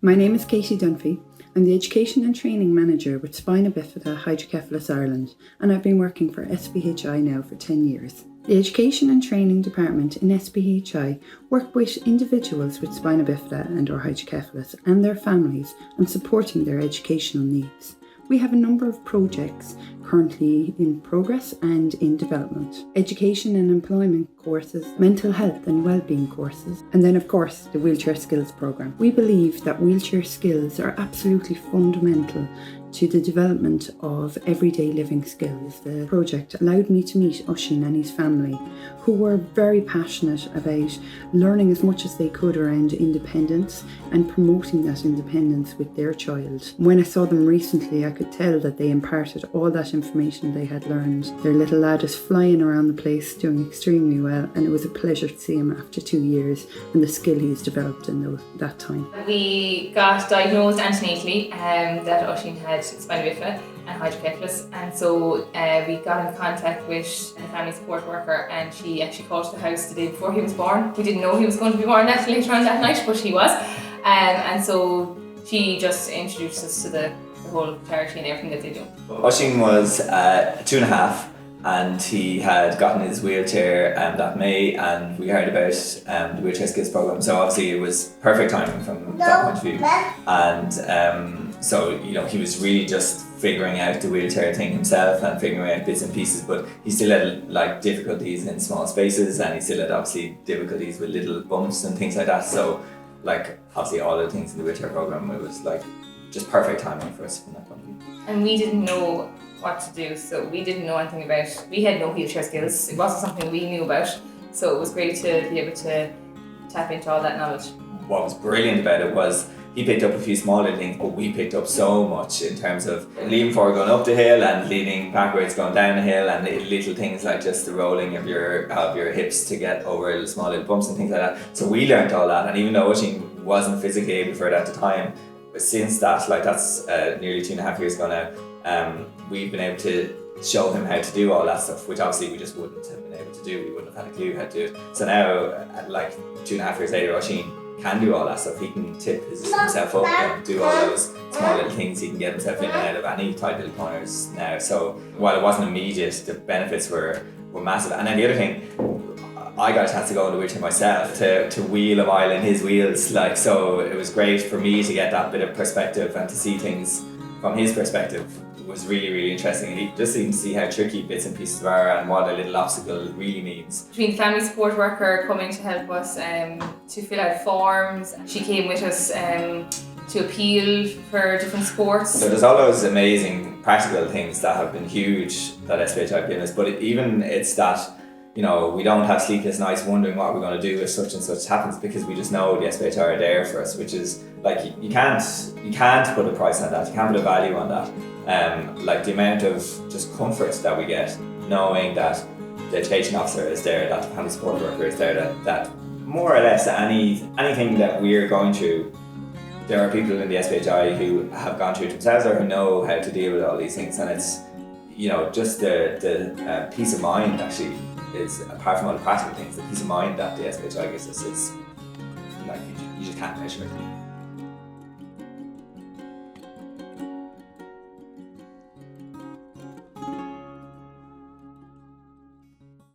My name is Katie Dunphy. I'm the Education and Training Manager with Spina Bifida Hydrocephalus Ireland, and I've been working for SPHI now for 10 years. The Education and Training Department in SPHI work with individuals with spina bifida and or hydrocephalus and their families and supporting their educational needs. We have a number of projects currently in progress and in development. Education and employment courses, mental health and wellbeing courses, and then of course the Wheelchair Skills Programme. We believe that wheelchair skills are absolutely fundamental to the development of everyday living skills. The project allowed me to meet Oisín and his family, who were very passionate about learning as much as they could around independence and promoting that independence with their child. When I saw them recently, I could tell that they imparted all that information they had learned. Their little lad is flying around the place, doing extremely well, and it was a pleasure to see him after 2 years and the skill he's developed in that time. We got diagnosed antenatally that Oisín had spina bifida and hydrocephalus, and so we got in contact with the family support worker, and she actually called to the house the day before he was born. We didn't know he was going to be born that later on that night, but he was, and so she just introduced us to the whole charity and everything that they do. Oisín was 2.5 and he had gotten his wheelchair that May, and we heard about the Wheelchair Skills Programme, so obviously it was perfect timing from that point of view. And so, you know, he was really just figuring out the wheelchair thing himself and figuring out bits and pieces, but he still had like difficulties in small spaces, and he still had obviously difficulties with little bumps and things like that. So like obviously all the things in the wheelchair programme, it was like just perfect timing for us from that point of view. And we didn't know what to do, so we didn't know anything about, we had no wheelchair skills, it wasn't something we knew about, so it was great to be able to tap into all that knowledge. What was brilliant about it was he picked up a few smaller things, but we picked up so much in terms of leaning forward going up the hill and leaning backwards going down the hill, and little things like just the rolling of your hips to get over small little bumps and things like that. So we learned all that, and even though Oisín wasn't physically able for it at the time, but since that, like that's nearly 2.5 years ago now, we've been able to show him how to do all that stuff, which obviously we just wouldn't have been able to do. We wouldn't have had a clue how to do it. So now, like 2.5 years later, Oisín can do all that stuff. He can tip himself up and do all those small little things. He can get himself in and out of any tight little corners now. So while it wasn't immediate, the benefits were massive. And then the other thing, I got a chance to go in the wheelchair myself to wheel a while in his wheels. Like, so it was great for me to get that bit of perspective and to see things from his perspective. It was really, really interesting. And he just even see how tricky bits and pieces are and what a little obstacle really means. Between the family support worker coming to help us to fill out forms, she came with us to appeal for different sports. So there's all those amazing practical things that have been huge that SPHI have given us, but it's that, you know, we don't have sleepless nights wondering what we're going to do if such and such happens, because we just know the SPHI are there for us, which is like you can't put a price on that, you can't put a value on that. Like the amount of just comfort that we get knowing that the education officer is there, that the family support worker is there, that more or less anything that we're going through, there are people in the SPHI who have gone through it themselves or who know how to deal with all these things, and it's, you know, just the peace of mind actually is, apart from all the practical things, the peace of mind that the SPHI gives us is like you just can't measure it.